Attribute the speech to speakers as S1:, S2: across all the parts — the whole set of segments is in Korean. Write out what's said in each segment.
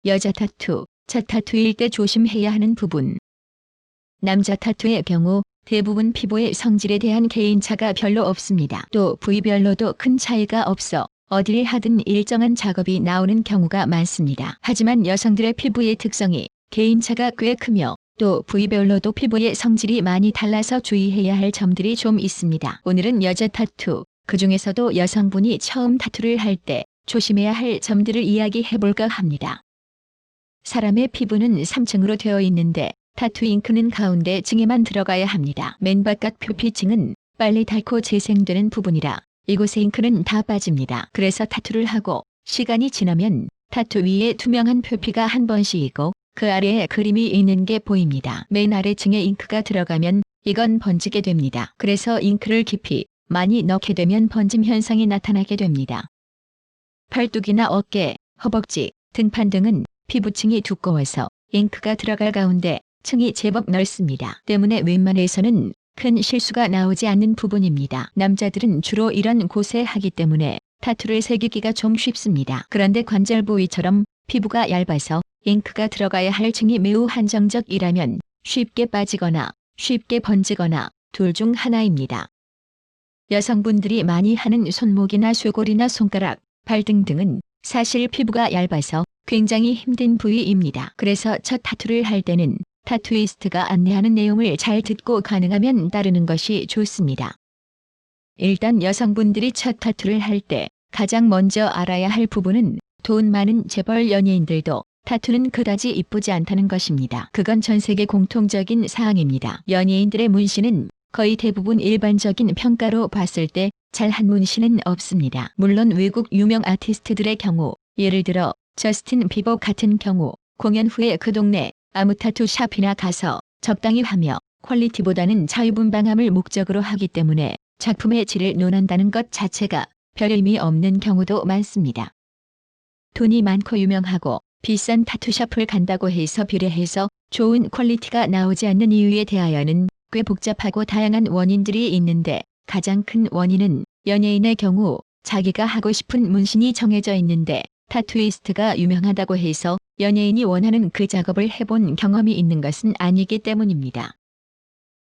S1: 여자 타투, 첫 타투일 때 조심해야 하는 부분. 남자 타투의 경우 대부분 피부의 성질에 대한 개인차가 별로 없습니다. 또 부위별로도 큰 차이가 없어 어딜 하든 일정한 작업이 나오는 경우가 많습니다. 하지만 여성들의 피부의 특성이 개인차가 꽤 크며 또 부위별로도 피부의 성질이 많이 달라서 주의해야 할 점들이 좀 있습니다. 오늘은 여자 타투, 그중에서도 여성분이 처음 타투를 할 때 조심해야 할 점들을 이야기해볼까 합니다. 사람의 피부는 3층으로 되어 있는데 타투 잉크는 가운데 층에만 들어가야 합니다. 맨 바깥 표피층은 빨리 닳고 재생되는 부분이라 이곳의 잉크는 다 빠집니다. 그래서 타투를 하고 시간이 지나면 타투 위에 투명한 표피가 한 번 씌이고 그 아래에 그림이 있는 게 보입니다. 맨 아래층에 잉크가 들어가면 이건 번지게 됩니다. 그래서 잉크를 깊이 많이 넣게 되면 번짐 현상이 나타나게 됩니다. 팔뚝이나 어깨, 허벅지, 등판 등은 피부층이 두꺼워서 잉크가 들어갈 가운데 층이 제법 넓습니다. 때문에 웬만해서는 큰 실수가 나오지 않는 부분입니다. 남자들은 주로 이런 곳에 하기 때문에 타투를 새기기가 좀 쉽습니다. 그런데 관절 부위처럼 피부가 얇아서 잉크가 들어가야 할 층이 매우 한정적이라면 쉽게 빠지거나 쉽게 번지거나 둘 중 하나입니다. 여성분들이 많이 하는 손목이나 쇄골이나 손가락, 발등 등은 사실 피부가 얇아서 굉장히 힘든 부위입니다. 그래서 첫 타투를 할 때는 타투이스트가 안내하는 내용을 잘 듣고 가능하면 따르는 것이 좋습니다. 일단 여성분들이 첫 타투를 할 때 가장 먼저 알아야 할 부분은 돈 많은 재벌 연예인들도 타투는 그다지 이쁘지 않다는 것입니다. 그건 전 세계 공통적인 사항입니다. 연예인들의 문신은 거의 대부분 일반적인 평가로 봤을 때 잘한 문신은 없습니다. 물론 외국 유명 아티스트들의 경우, 예를 들어 저스틴 비버 같은 경우 공연 후에 그 동네 아무 타투 샵이나 가서 적당히 하며 퀄리티보다는 자유분방함을 목적으로 하기 때문에 작품의 질을 논한다는 것 자체가 별 의미 없는 경우도 많습니다. 돈이 많고 유명하고 비싼 타투샵을 간다고 해서 비례해서 좋은 퀄리티가 나오지 않는 이유에 대하여는 꽤 복잡하고 다양한 원인들이 있는데 가장 큰 원인은 연예인의 경우 자기가 하고 싶은 문신이 정해져 있는데 타투이스트가 유명하다고 해서 연예인이 원하는 그 작업을 해본 경험이 있는 것은 아니기 때문입니다.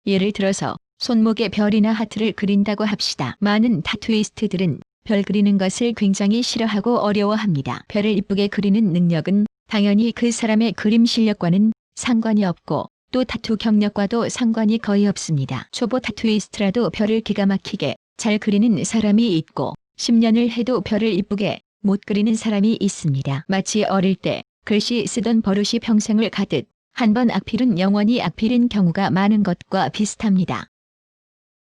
S1: 예를 들어서 손목에 별이나 하트를 그린다고 합시다. 많은 타투이스트들은 별 그리는 것을 굉장히 싫어하고 어려워합니다. 별을 이쁘게 그리는 능력은 당연히 그 사람의 그림 실력과는 상관이 없고 또 타투 경력과도 상관이 거의 없습니다. 초보 타투이스트라도 별을 기가 막히게 잘 그리는 사람이 있고 10년을 해도 별을 이쁘게 못 그리는 사람이 있습니다. 마치 어릴 때 글씨 쓰던 버릇이 평생을 가듯 한 번 악필은 영원히 악필인 경우가 많은 것과 비슷합니다.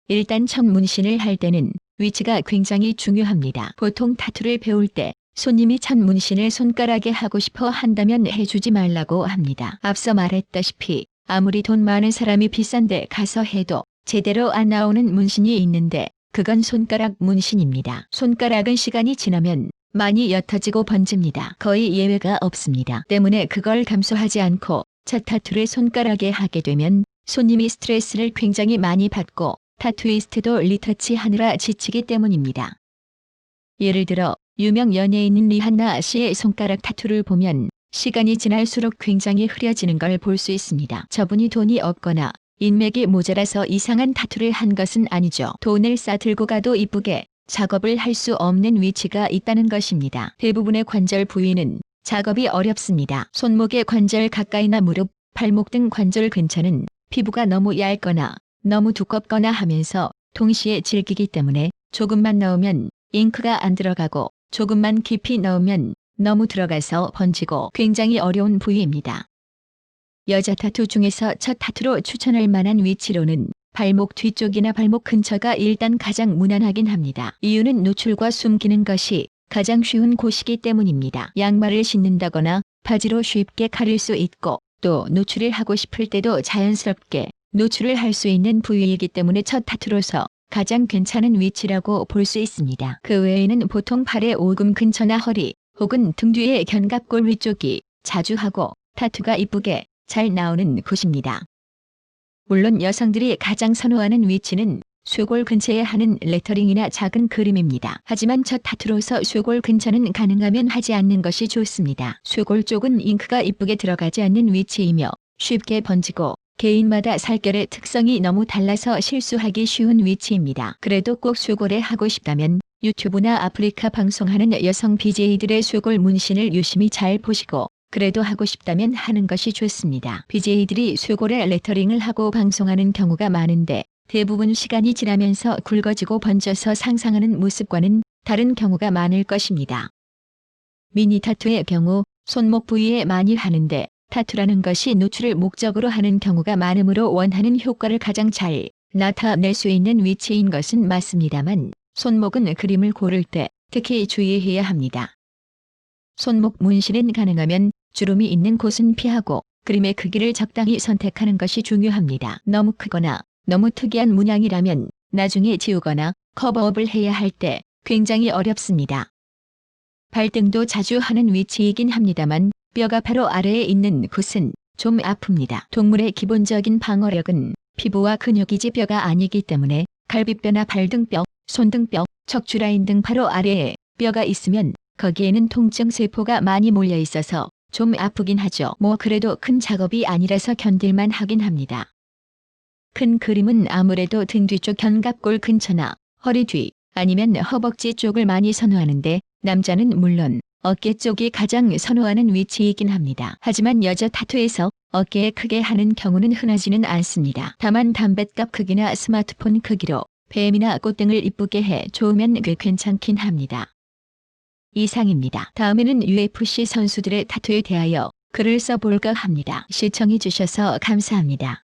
S1: 일단 첫 문신을 할 때는 위치가 굉장히 중요합니다. 보통 타투를 배울 때 손님이 첫 문신을 손가락에 하고 싶어 한다면 해주지 말라고 합니다. 앞서 말했다시피 아무리 돈 많은 사람이 비싼 데 가서 해도 제대로 안 나오는 문신이 있는데 그건 손가락 문신입니다. 손가락은 시간이 지나면 많이 옅어지고 번집니다. 거의 예외가 없습니다. 때문에 그걸 감수하지 않고 첫 타투를 손가락에 하게 되면 손님이 스트레스를 굉장히 많이 받고 타투이스트도 리터치 하느라 지치기 때문입니다. 예를 들어 유명 연예인인 리한나 씨의 손가락 타투를 보면 시간이 지날수록 굉장히 흐려지는 걸 볼 수 있습니다. 저분이 돈이 없거나 인맥이 모자라서 이상한 타투를 한 것은 아니죠. 돈을 싸들고 가도 이쁘게 작업을 할 수 없는 위치가 있다는 것입니다. 대부분의 관절 부위는 작업이 어렵습니다. 손목의 관절 가까이나 무릎, 발목 등 관절 근처는 피부가 너무 얇거나 너무 두껍거나 하면서 동시에 질기기 때문에 조금만 넣으면 잉크가 안 들어가고 조금만 깊이 넣으면 너무 들어가서 번지고 굉장히 어려운 부위입니다. 여자 타투 중에서 첫 타투로 추천할 만한 위치로는 발목 뒤쪽이나 발목 근처가 일단 가장 무난하긴 합니다. 이유는 노출과 숨기는 것이 가장 쉬운 곳이기 때문입니다. 양말을 신는다거나 바지로 쉽게 가릴 수 있고 또 노출을 하고 싶을 때도 자연스럽게 노출을 할 수 있는 부위이기 때문에 첫 타투로서 가장 괜찮은 위치라고 볼 수 있습니다. 그 외에는 보통 팔의 오금 근처나 허리 혹은 등 뒤의 견갑골 위쪽이 자주 하고 타투가 이쁘게 잘 나오는 곳입니다. 물론 여성들이 가장 선호하는 위치는 쇄골 근처에 하는 레터링이나 작은 그림입니다. 하지만 첫 타투로서 쇄골 근처는 가능하면 하지 않는 것이 좋습니다. 쇄골 쪽은 잉크가 이쁘게 들어가지 않는 위치이며 쉽게 번지고 개인마다 살결의 특성이 너무 달라서 실수하기 쉬운 위치입니다. 그래도 꼭 쇄골에 하고 싶다면 유튜브나 아프리카 방송하는 여성 BJ들의 쇄골 문신을 유심히 잘 보시고 그래도 하고 싶다면 하는 것이 좋습니다. BJ들이 쇄골에 레터링을 하고 방송하는 경우가 많은데 대부분 시간이 지나면서 굵어지고 번져서 상상하는 모습과는 다른 경우가 많을 것입니다. 미니 타투의 경우 손목 부위에 많이 하는데 타투라는 것이 노출을 목적으로 하는 경우가 많으므로 원하는 효과를 가장 잘 나타낼 수 있는 위치인 것은 맞습니다만 손목은 그림을 고를 때 특히 주의해야 합니다. 손목 문신은 가능하면 주름이 있는 곳은 피하고 그림의 크기를 적당히 선택하는 것이 중요합니다. 너무 크거나 너무 특이한 문양이라면 나중에 지우거나 커버업을 해야 할 때 굉장히 어렵습니다. 발등도 자주 하는 위치이긴 합니다만 뼈가 바로 아래에 있는 곳은 좀 아픕니다. 동물의 기본적인 방어력은 피부와 근육이지 뼈가 아니기 때문에 갈비뼈나 발등뼈, 손등뼈, 척추라인 등 바로 아래에 뼈가 있으면 거기에는 통증 세포가 많이 몰려 있어서 좀 아프긴 하죠. 뭐 그래도 큰 작업이 아니라서 견딜만 하긴 합니다. 큰 그림은 아무래도 등 뒤쪽 견갑골 근처나 허리 뒤 아니면 허벅지 쪽을 많이 선호하는데 남자는 물론 어깨 쪽이 가장 선호하는 위치이긴 합니다. 하지만 여자 타투에서 어깨에 크게 하는 경우는 흔하지는 않습니다. 다만 담뱃갑 크기나 스마트폰 크기로 뱀이나 꽃 등을 이쁘게 해 좋으면 꽤 괜찮긴 합니다. 이상입니다. 다음에는 UFC 선수들의 타투에 대하여 글을 써볼까 합니다. 시청해주셔서 감사합니다.